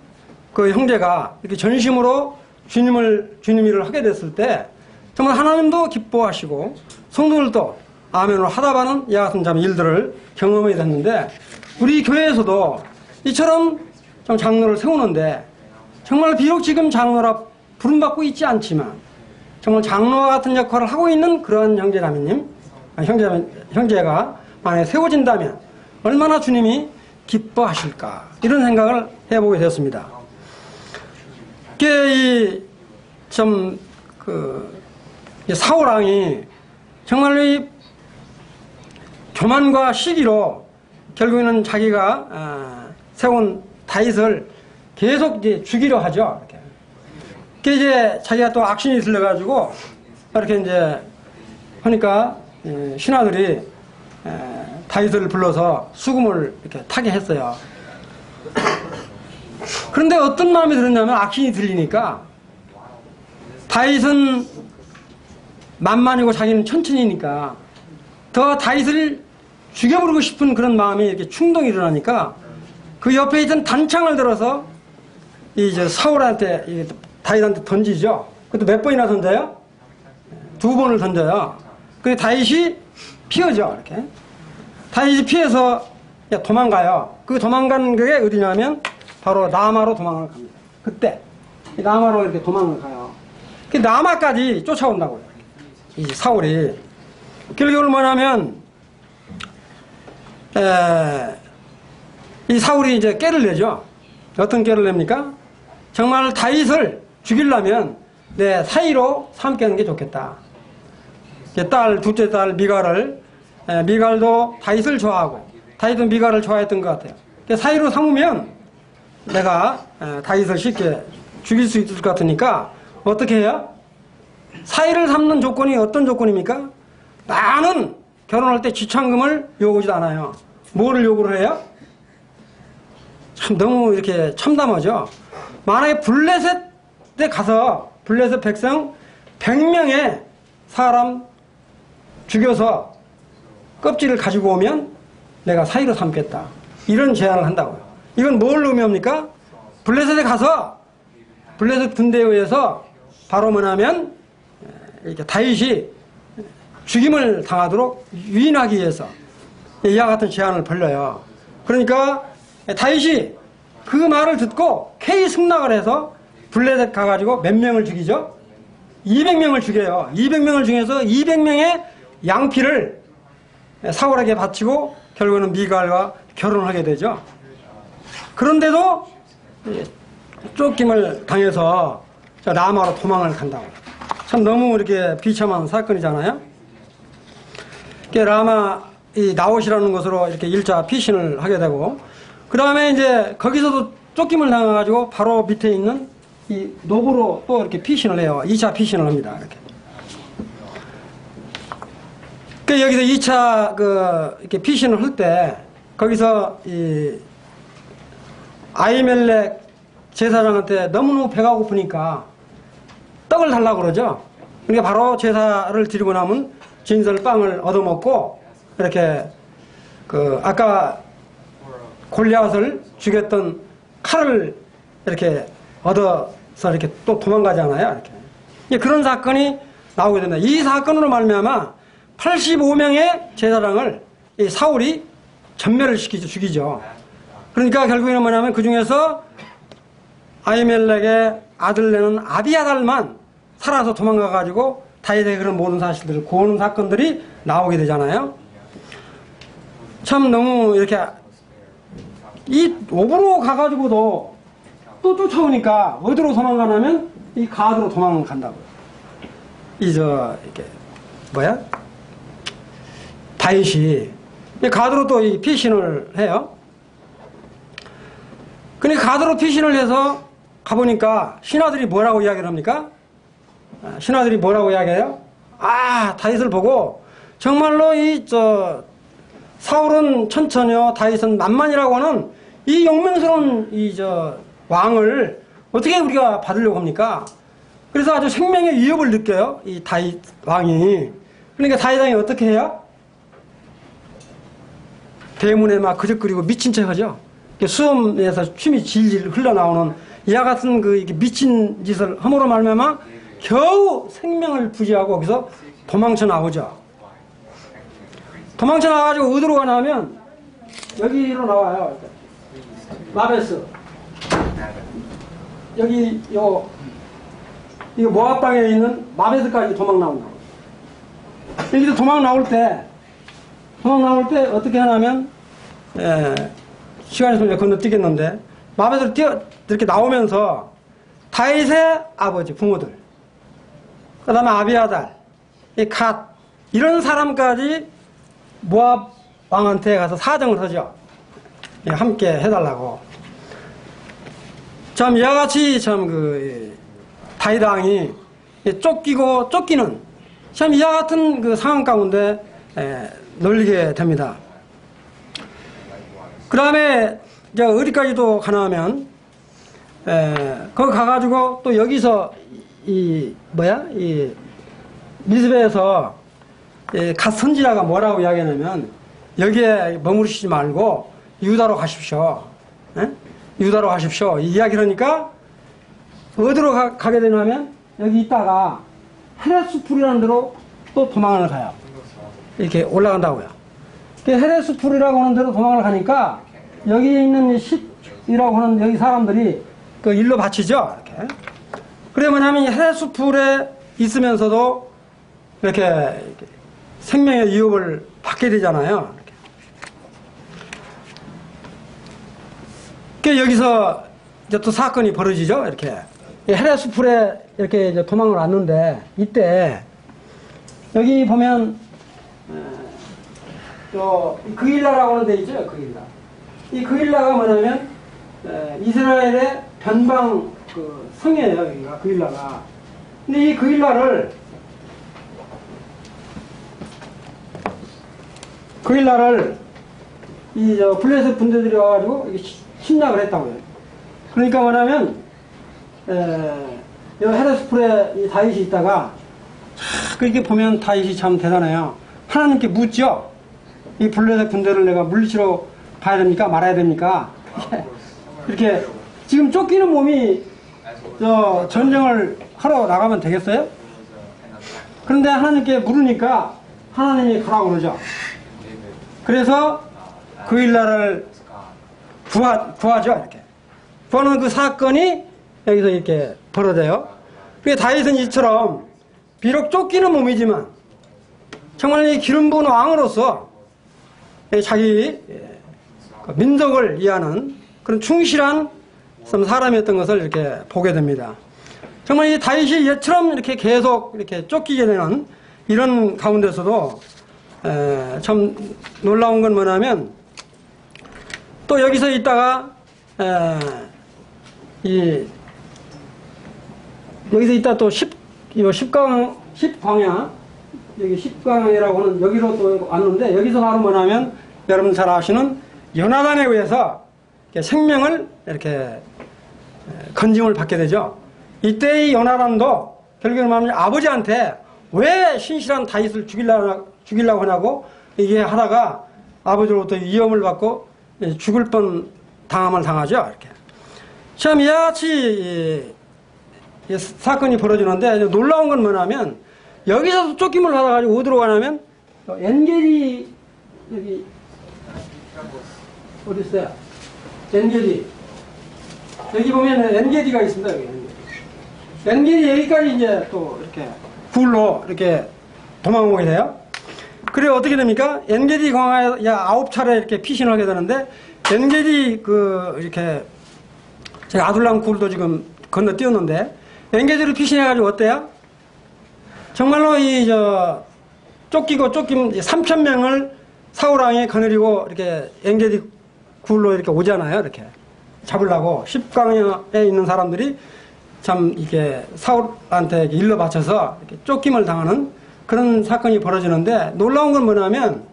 그 형제가 이렇게 전심으로 주님 일을 하게 됐을 때 정말 하나님도 기뻐하시고 성도들도 아멘으로 하답하는 이와 같은 참 일들을 경험하게 됐는데, 우리 교회에서도 이처럼 좀 장로를 세우는데 정말 비록 지금 장로라 부름받고 있지 않지만 정말 장로와 같은 역할을 하고 있는 그러한 형제가 만약에 세워진다면 얼마나 주님이 기뻐하실까, 이런 생각을 해보게 되었습니다. 사울 왕이 정말로 이 교만과 시기로 결국에는 자기가 세운 다윗을 계속 이제 죽이려 하죠. 이렇게 이제 자기가 또 악신이 들려가지고 이렇게 이제 하니까 신하들이 다윗을 불러서 수금을 이렇게 타게 했어요. 그런데 어떤 마음이 들었냐면 악신이 들리니까 다윗은 만만이고 자기는 천천히니까 더 다윗을 죽여버리고 싶은 그런 마음이 이렇게 충동이 일어나니까 그 옆에 있던 단창을 들어서 이제 사울한테 다윗한테 던지죠. 그것도 몇 번이나 던져요? 2번을 던져요. 그래서 다윗이 피하죠. 이렇게 다윗이 피해서 도망가요. 그 도망간 게 어디냐면 바로 라마로 도망을 갑니다. 그때 라마로 이렇게 도망을 가요. 그 라마까지 쫓아온다고요. 이 사울이. 결국은 뭐냐면 이 사울이 이제 깨를 내죠. 어떤 깨를 냅니까? 정말 다윗을 죽이려면 내 사이로 함께 하는 게 좋겠다. 둘째 딸 미갈도 다윗을 좋아하고 다윗은 미갈을 좋아했던 것 같아요. 사이로 삼으면 내가 다윗을 쉽게 죽일 수 있을 것 같으니까 어떻게 해요? 사위를 삼는 조건이 어떤 조건입니까? 나는 결혼할 때 지참금을 요구하지도 않아요. 뭐를 요구를 해요? 참 너무 이렇게 참담하죠. 만약에 블레셋에 가서 블레셋 백성 100명의 사람 죽여서 껍질을 가지고 오면 내가 사위로 삼겠다. 이런 제안을 한다고요. 이건 뭘 의미합니까? 블레셋에 가서 블레셋 군대에 의해서 바로 뭐냐면 이렇게 다윗이 죽임을 당하도록 유인하기 위해서 이와 같은 제안을 벌려요. 그러니까 다윗이 그 말을 듣고 K 승낙을 해서 블레셋 가가지고 몇 명을 죽이죠? 200명을 죽여요. 200명을 중에서 200명의 양피를 사울에게 바치고 결국에는 미갈과 결혼을 하게 되죠. 그런데도 쫓김을 당해서 라마로 도망을 간다고. 참 너무 이렇게 비참한 사건이잖아요. 라마 이 나옷이라는 곳으로 이렇게 1차 피신을 하게 되고, 그 다음에 이제 거기서도 쫓김을 당해가지고 바로 밑에 있는 이 노브로 또 이렇게 피신을 해요. 2차 피신을 합니다. 이렇게. 여기서 2차 이렇게 피신을 할 때 거기서 이 아히멜렉 제사장한테 너무너무 배가 고프니까 떡을 달라고 그러죠. 그러니까 바로 제사를 드리고 남은 진설빵을 얻어먹고 이렇게 아까 골리앗을 죽였던 칼을 이렇게 얻어서 이렇게 또 도망가잖아요. 이렇게. 그런 사건이 나오게 된다. 이 사건으로 말미암아 85명의 제사장을 이 사울이 전멸을 시키죠. 죽이죠. 그러니까 결국에는 뭐냐면 그 중에서 아히멜렉의 아들내는 아비아달만 살아서 도망가가지고 다윗에게 그런 모든 사실들을 구하는 사건들이 나오게 되잖아요. 참 너무 이렇게 이 오브로 가가지고도 또 쫓아오니까 어디로 도망가냐면 이 가드로 도망간다고요. 이렇게 다윗이 가드로 또 이 피신을 해요. 근데 가드로 피신을 해서 가보니까 신하들이 뭐라고 이야기를 합니까? 신하들이 뭐라고 이야기해요? 다윗을 보고 정말로 사울은 천천히요, 다윗은 만만이라고 하는 이 용맹스러운 왕을 어떻게 우리가 받으려고 합니까? 그래서 아주 생명의 위협을 느껴요, 이 다윗 왕이. 그러니까 다윗 왕이 어떻게 해요? 대문에 막 그적거리고 미친 척 하죠. 수염에서 침이 질질 흘러나오는 이와 같은 이렇게 미친 짓을 함으로 말미암아 겨우 생명을 부지하고 거기서 도망쳐 나오죠. 도망쳐 나와가지고 어디로 가냐면 여기로 나와요. 마베스. 여기 이거 모압 땅에 있는 마베스까지 도망 나온다. 여기서 도망 나올 때 어떻게 하냐면 시간이 좀 건너뛰겠는데 마베스로 이렇게 나오면서 다윗의 아버지 부모들, 그 다음에 아비아달, 이 갓, 이런 사람까지 모압 왕한테 가서 사정을 하죠. 함께 해달라고. 참 이와 같이 다윗 왕이 쫓기는 참 이와 같은 상황 가운데 놀리게 됩니다. 그 다음에 어디까지도 가나하면 거기 가가지고 또 여기서 미스베에서 갓 선지자가 뭐라고 이야기하냐면 여기에 머무르시지 말고 유다로 가십시오. 유다로 가십시오. 이 이야기를 하니까 어디로 가게 되냐면 여기 있다가 헤레스풀이라는 데로 또 도망을 가요. 이렇게 올라간다고요. 헤레스풀이라고 하는 데로 도망을 가니까 여기 있는 싯이라고 하는 여기 사람들이 일로 바치죠. 이렇게. 그래 뭐냐면 헤레스풀에 있으면서도 이렇게 생명의 위협을 받게 되잖아요. 여기서 이제 또 사건이 벌어지죠. 이렇게 헤레스풀에 이렇게 이제 도망을 왔는데 이때 여기 보면 그일라라고 하는 데 있죠. 그일라. 이 그일라가 뭐냐면 이스라엘의 변방 그 성이에요. 여기가 그일라가. 근데 이 그일라를 이 블레셋 분대들이 와가지고 침략을 했다고요. 그러니까 뭐냐면 이 헤르스풀에 이 다윗이 있다가 그렇게 보면 다윗이 참 대단해요. 하나님께 묻죠. 이 블레셋 군대를 내가 물리치러 가야 됩니까? 말아야 됩니까? 이렇게 지금 쫓기는 몸이 전쟁을 하러 나가면 되겠어요? 그런데 하나님께 물으니까 하나님이 가라고 그러죠. 그래서 그일라를 구하죠. 이렇게 구하는 그 사건이 여기서 이렇게 벌어져요. 그게 다윗은 이처럼 비록 쫓기는 몸이지만 정말 이 기름 부은 왕으로서 자기 민족을 위하는 그런 충실한 사람이었던 것을 이렇게 보게 됩니다. 정말 이 다윗이 얘처럼 이렇게 계속 이렇게 쫓기게 되는 이런 가운데서도 참 놀라운 건 뭐냐면 또 여기서 있다가 여기서 있다 또 10광야 여기 10광야라고 하는 여기로 또 왔는데 여기서 바로 뭐냐면 여러분 잘 아시는 요나단에 의해서 생명을 이렇게 건짐을 받게 되죠. 이때 이 요나단도 결국에 말하면 아버지한테 왜 신실한 다윗을 죽이려고 하냐고 이게 하다가 아버지로부터 위험을 받고 죽을 뻔 당함을 당하죠. 이렇게. 참 이와 같이 이 사건이 벌어지는데 놀라운 건 뭐냐면 여기서도 쫓김을 받아가지고 어디로 가냐면 엔게디 여기 어디 있어요? 엔게디 여기 보면 엔게디가 있습니다. 여기 엔게디 여기까지 이제 또 이렇게 굴로 이렇게 도망오게 돼요. 그래 어떻게 됩니까? 엔게디 광야에 9차례 이렇게 피신을 하게 되는데 엔게디 이렇게 제가 아둘람 굴도 지금 건너뛰었는데 엔게디를 피신해가지고 어때요? 정말로 쫓긴 3,000명을 사울왕이 거느리고 이렇게 엔게디 굴로 이렇게 오잖아요. 이렇게 잡으려고 10광야에 있는 사람들이 참 이게 사울한테 일러 바쳐서 이렇게 쫓김을 당하는 그런 사건이 벌어지는데 놀라운 건 뭐냐면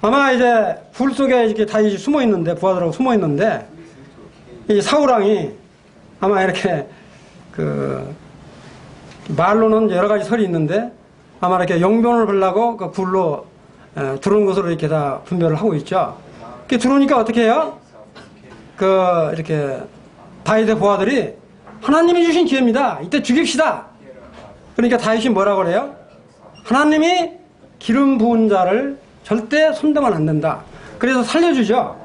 아마 이제 굴 속에 이렇게 다윗이 숨어 있는데 부하들하고 숨어 있는데 이 사울왕이 아마 이렇게 말로는 여러 가지 설이 있는데 아마 이렇게 용변을 보려고 그 굴로 들어온 것으로 이렇게 다 분별을 하고 있죠. 이렇게 들어오니까 어떻게 해요? 이렇게 다윗의 부하들이 하나님이 주신 기회입니다. 이때 죽입시다. 그러니까 다윗이 뭐라고 그래요? 하나님이 기름 부은 자를 절대 손대면 안 된다. 그래서 살려주죠.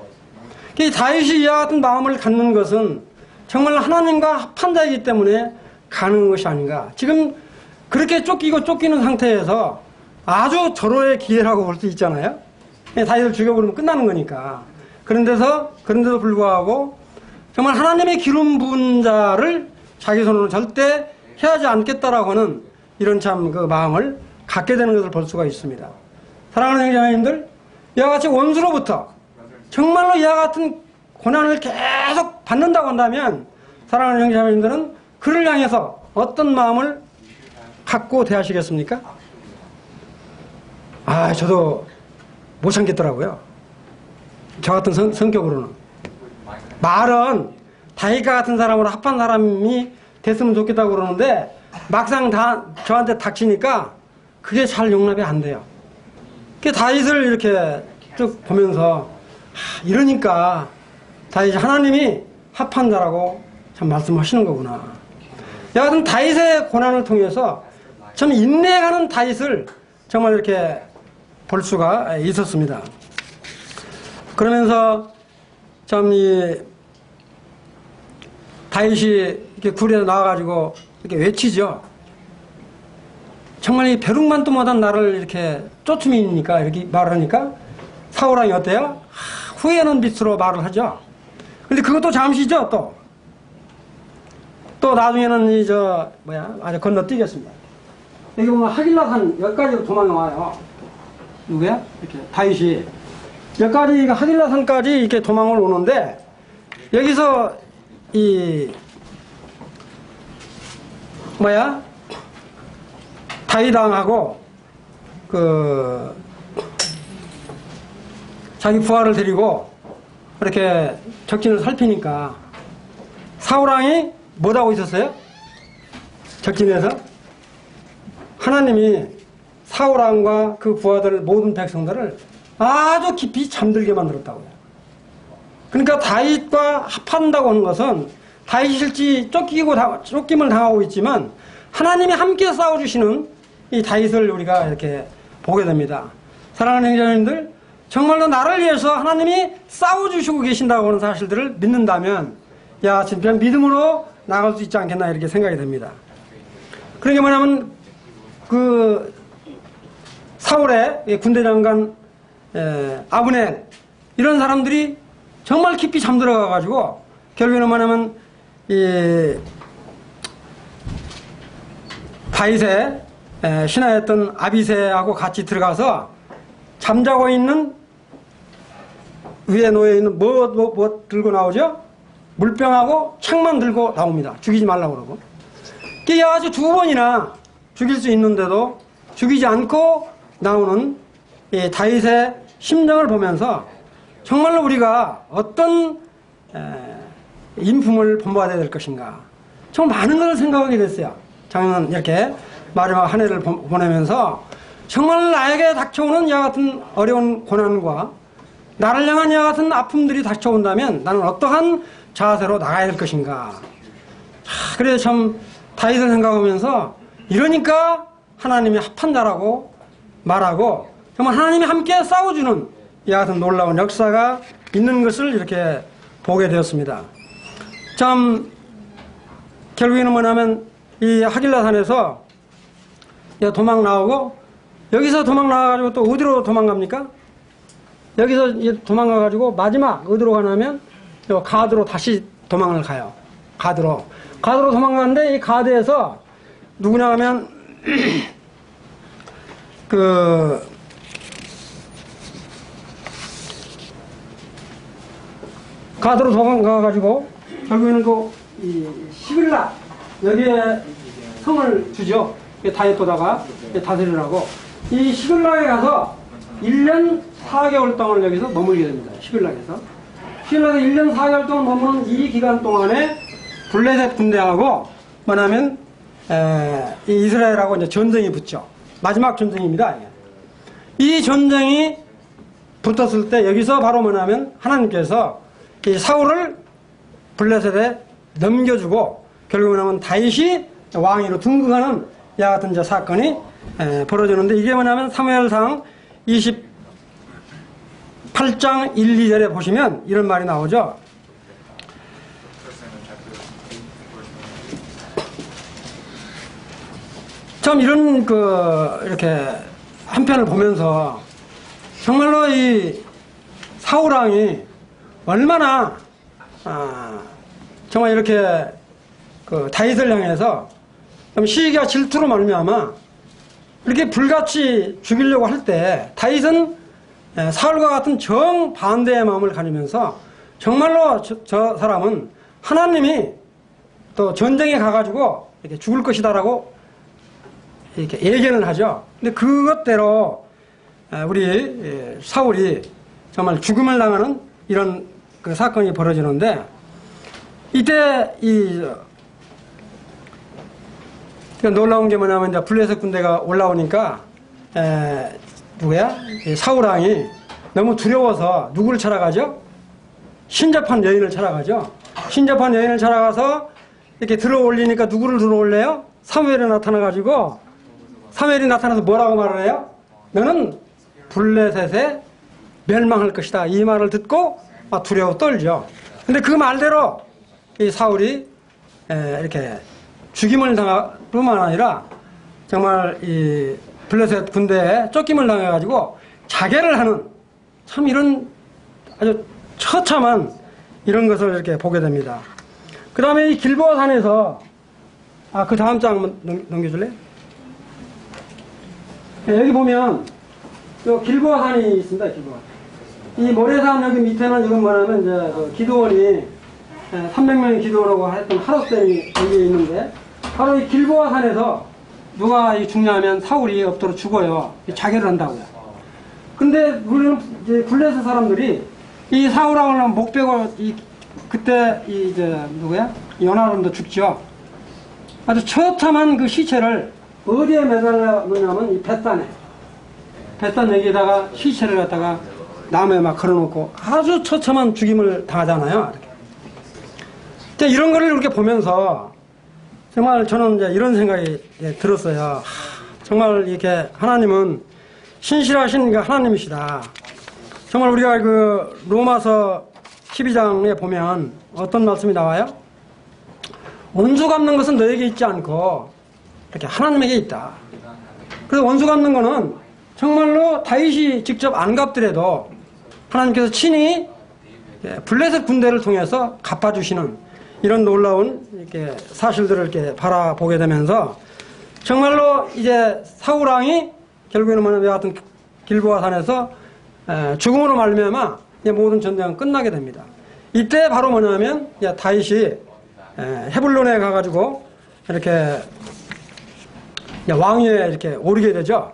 다윗이 이와 같은 마음을 갖는 것은 정말 하나님과 합한 자이기 때문에 가능한 것이 아닌가. 지금 그렇게 쫓기는 상태에서 아주 절호의 기회라고 볼 수 있잖아요. 다윗을 죽여버리면 끝나는 거니까. 그런데도 불구하고 정말 하나님의 기름 부은 자를 자기 손으로 절대 해하지 않겠다라고 하는 이런 참 그 마음을 갖게 되는 것을 볼 수가 있습니다. 사랑하는 형제자매님들, 이와 같이 원수로부터 정말로 이와 같은 고난을 계속 받는다고 한다면 사랑하는 형제자매님들은 그를 향해서 어떤 마음을 갖고 대하시겠습니까? 저도 못 참겠더라고요. 저 같은 성격으로는. 말은 다윗과 같은 사람으로 합한 사람이 됐으면 좋겠다고 그러는데 막상 저한테 닥치니까 그게 잘 용납이 안 돼요. 다윗을 이렇게 쭉 보면서 이러니까 다윗이 하나님이 합한 자라고 참 말씀하시는 거구나. 여하튼 다윗의 고난을 통해서 참 인내가는 다윗을 정말 이렇게 볼 수가 있었습니다. 그러면서 참 다윗이 이렇게 굴에서 나와가지고 이렇게 외치죠. 정말 이 벼룩만도 못한 나를 이렇게 쫓음이니까 이렇게 말을 하니까 사울왕이 어때요? 후회하는 빛으로 말을 하죠. 근데 그것도 잠시죠. 또 나중에는 아주 건너뛰겠습니다. 여기 보면 하길라산 여기까지 도망와요. 누구야? 이렇게 다윗이 여기까지 하길라산까지 이렇게 도망을 오는데 여기서 이 다윗왕하고 그 자기 부하를 데리고 이렇게 적진을 살피니까 사울왕이 뭐하고 있었어요? 적진에서 하나님이 사울왕과 그 부하들 모든 백성들을 아주 깊이 잠들게 만들었다고요. 그러니까 다윗과 합한다고 하는 것은 다윗이 실제 쫓김을 당하고 있지만 하나님이 함께 싸워주시는 이 다윗을 우리가 이렇게 보게 됩니다. 사랑하는 형제님들, 정말로 나를 위해서 하나님이 싸워주시고 계신다고 하는 사실들을 믿는다면 야 진짜 믿음으로 나갈 수 있지 않겠나 이렇게 생각이 됩니다. 그러니까 뭐냐면 그 사울의 군대 장관 아브넬 이런 사람들이 정말 깊이 잠들어가 가지고 결국에는 뭐냐면 이 다윗의 신하였던 아비새하고 같이 들어가서 잠자고 있는 위에 놓여 있는 뭐 들고 나오죠? 물병하고 책만 들고 나옵니다. 죽이지 말라고 그러고. 이게 아주 두 번이나 죽일 수 있는데도 죽이지 않고 나오는 이 다윗의 심정을 보면서 정말로 우리가 어떤 인품을 본받아야 될 것인가. 정말 많은 것을 생각하게 됐어요. 작년 이렇게 마지막 한 해를 보내면서 정말 나에게 닥쳐오는 이와 같은 어려운 고난과 나를 향한 이와 같은 아픔들이 닥쳐온다면 나는 어떠한 자세로 나가야 될 것인가. 그래서 참 다윗을 생각하면서 이러니까 하나님이 합한 자라고 말하고 정말 하나님이 함께 싸워주는 이와 같은 놀라운 역사가 있는 것을 이렇게 보게 되었습니다. 참 결국에는 뭐냐면 이 하길라산에서 도망 나오고 여기서 도망 나와가지고 또 어디로 도망갑니까? 여기서 도망가가지고 마지막 어디로 가냐면 가드로 다시 도망을 가요. 가드로 도망가는데 이 가드에서 누구냐 하면 그 가드로 도망가가지고 결국에는 이 시빌라 여기에 성을 주죠. 다윗보다가 다스리라고 이 시빌락에 가서 1년 4개월 동안 여기서 머물게 됩니다. 시빌락에서 1년 4개월 동안 머무는 이 기간 동안에 블레셋 군대하고 뭐냐면 이 이스라엘하고 이제 전쟁이 붙죠. 마지막 전쟁입니다. 이 전쟁이 붙었을 때 여기서 바로 뭐냐면 하나님께서 이 사울을 블레셋에 넘겨주고 결국은 다윗이 왕위로 등극하는 이와 같은 이제 사건이 벌어지는데 이게 뭐냐면 사무엘상 28장 1, 2절에 보시면 이런 말이 나오죠. 참 이런 이렇게 한 편을 보면서 정말로 이 사울왕이 얼마나 정말 이렇게 다윗을 향해서 시기와 질투로 말미암아 이렇게 불같이 죽이려고 할 때 다윗은 사울과 같은 정반대의 마음을 가지면서 정말로 저 사람은 하나님이 또 전쟁에 가가지고 이렇게 죽을 것이다라고 이렇게 예견을 하죠. 근데 그것대로 우리 사울이 정말 죽음을 당하는 이런 사건이 벌어지는데 이때 놀라운 게 뭐냐면 이제 블레셋 군대가 올라오니까 누구야? 사울왕이 너무 두려워서 누구를 찾아가죠? 신접한 여인을 찾아가죠. 신접한 여인을 찾아가서 이렇게 들어올리니까 누구를 들어올래요? 사무엘이 나타나가지고 사무엘이 나타나서 뭐라고 말을 해요? 너는 블레셋에 멸망할 것이다. 이 말을 듣고 두려워 떨죠. 근데 그 말대로 이 사울이 이렇게 죽임을 당할 뿐만 아니라 정말 이 블레셋 군대에 쫓김을 당해가지고 자결을 하는 참 이런 아주 처참한 이런 것을 이렇게 보게 됩니다. 그 다음에 이 길보아 산에서 그 다음 장 한번 넘겨줄래? 여기 보면 길보아 산이 있습니다. 길보아. 이 모래산 여기 밑에는 이건 뭐냐면 이제 기드온이 300명이 기도라고 했던 하룻댐이 여기에 있는데, 바로 이 길보아 산에서 누가 죽냐면 사울이 엎드려 죽어요. 자결을 한다고요. 근데 우리는 이제 블레셋 사람들이 이 사울왕을 목 베고 그때 누구야? 요나단도 죽죠. 아주 처참한 그 시체를 어디에 매달려 놓냐면 이 벳단에. 벳단 여기에다가 시체를 갖다가 나무에 막 걸어놓고 아주 처참한 죽임을 당하잖아요. 이렇게. 이런 거를 이렇게 보면서 정말 저는 이제 이런 생각이 들었어요. 정말 이렇게 하나님은 신실하신 하나님이시다. 정말 우리가 그 로마서 12장에 보면 어떤 말씀이 나와요? 원수 갚는 것은 너에게 있지 않고 이렇게 하나님에게 있다. 그래서 원수 갚는 거는 정말로 다윗이 직접 안 갚더라도 하나님께서 친히 블레셋 군대를 통해서 갚아주시는 이런 놀라운 이렇게 사실들을 이렇게 바라보게 되면서 정말로 이제 사울왕이 결국에는 뭐냐면 이 같은 길보아 산에서 죽음으로 말미암아 모든 전쟁은 끝나게 됩니다. 이때 바로 뭐냐면 다윗이 헤블론에 가가지고 이렇게 왕위에 이렇게 오르게 되죠.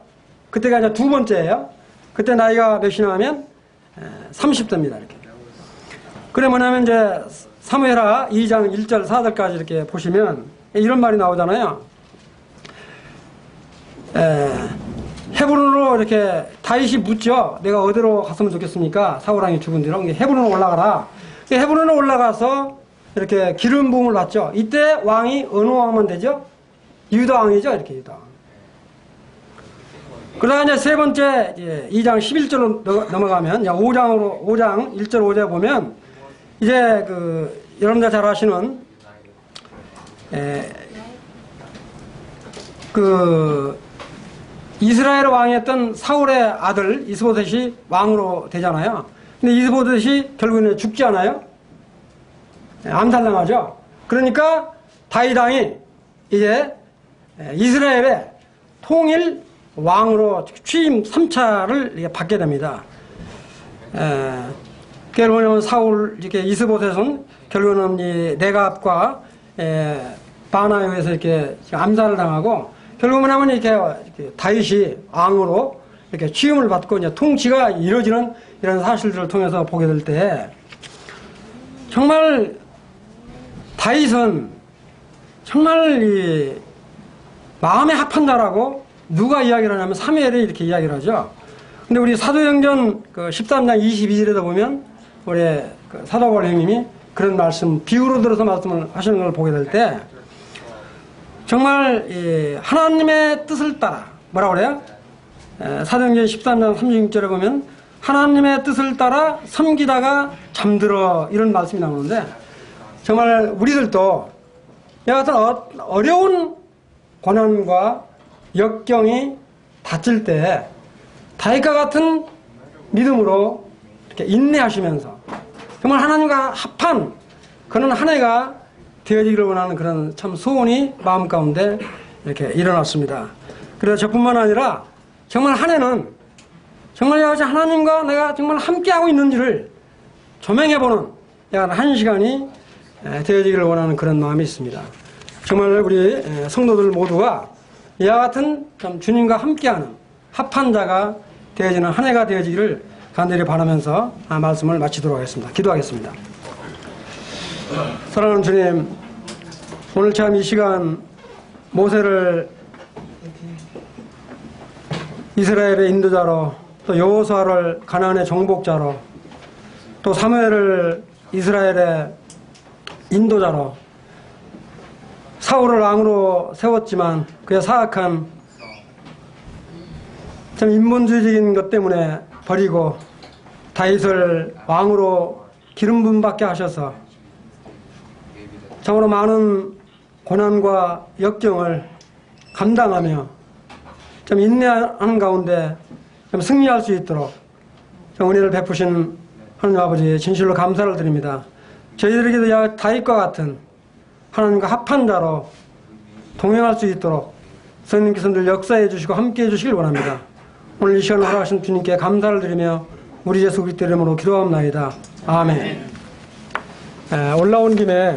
그때가 이제 두 번째예요. 그때 나이가 몇이나 하면 30대입니다. 이렇게. 그래 뭐냐면 이제 사무엘하 2장 1절 4절까지 이렇게 보시면 이런 말이 나오잖아요. 헤브론으로 이렇게 다윗이 묻죠. 내가 어디로 갔으면 좋겠습니까? 사울왕이 죽은 뒤로 헤브론으로 올라가라. 헤브론으로 올라가서 이렇게 기름 부음을 받죠. 이때 왕이 어느 왕만 되죠? 유다 왕이죠. 이렇게 유다 왕. 그러다가 이제 세 번째 2장 11절로 넘어가면 5장 1절 5절 보면 이제 여러분들 잘 아시는 이스라엘 왕이었던 사울의 아들 이스보셋이 왕으로 되잖아요. 근데 이스보셋이 결국에는 죽지 않아요? 암살당하죠. 그러니까 다윗 왕이 이제 이스라엘의 통일 왕으로 취임 3차를 받게 됩니다. 결국에는 사울, 이렇게 이스보셋은 결국에는 이 네갑과 바나에 의해서 이렇게 암살을 당하고 결국은 하면 이렇게 다윗이 왕으로 이렇게 취임을 받고 이제 통치가 이루어지는 이런 사실들을 통해서 보게 될 때 정말 다윗은 정말 이 마음의 합한 자라고 누가 이야기를 하냐면 사무엘이 이렇게 이야기를 하죠. 근데 우리 사도행전 13장 22절에도 보면 우리 사도 바울 형님이 그런 말씀, 비유로 들어서 말씀을 하시는 걸 보게 될 때 정말 하나님의 뜻을 따라 뭐라고 그래요? 사도행전 13장 36절에 보면 하나님의 뜻을 따라 섬기다가 잠들어 이런 말씀이 나오는데 정말 우리들도 이와 같은 어려운 고난과 역경이 닥칠 때 다윗과 같은 믿음으로 이렇게 인내하시면서 정말 하나님과 합한 그런 한 해가 되어지기를 원하는 그런 참 소원이 마음 가운데 이렇게 일어났습니다. 그래서 저뿐만 아니라 정말 한 해는 정말 하나님과 내가 정말 함께하고 있는지를 조명해보는 약 한 시간이 되어지기를 원하는 그런 마음이 있습니다. 정말 우리 성도들 모두가 이와 같은 참 주님과 함께하는 합한 자가 되어지는 한 해가 되어지기를 간절히 바라면서 말씀을 마치도록 하겠습니다. 기도하겠습니다. 사랑하는 주님, 오늘 참 이 시간 모세를 이스라엘의 인도자로, 또 여호수아를 가나안의 정복자로, 또 사무엘을 이스라엘의 인도자로, 사울을 왕으로 세웠지만 그의 사악한 참 인본주의적인 것 때문에 버리고 다윗을 왕으로 기름 부음 받게 하셔서 참으로 많은 고난과 역경을 감당하며 좀 인내하는 가운데 좀 승리할 수 있도록 좀 은혜를 베푸신 하나님 아버지 진실로 감사를 드립니다. 저희들에게도 다윗과 같은 하나님과 합한 자로 동행할 수 있도록 성령께서 늘 역사해 주시고 함께해 주시길 원합니다. 오늘 이 시간을 허락하신 주님께 감사를 드리며 우리 예수 그리스도 이름으로 기도하옵나이다. 아멘. 올라온 김에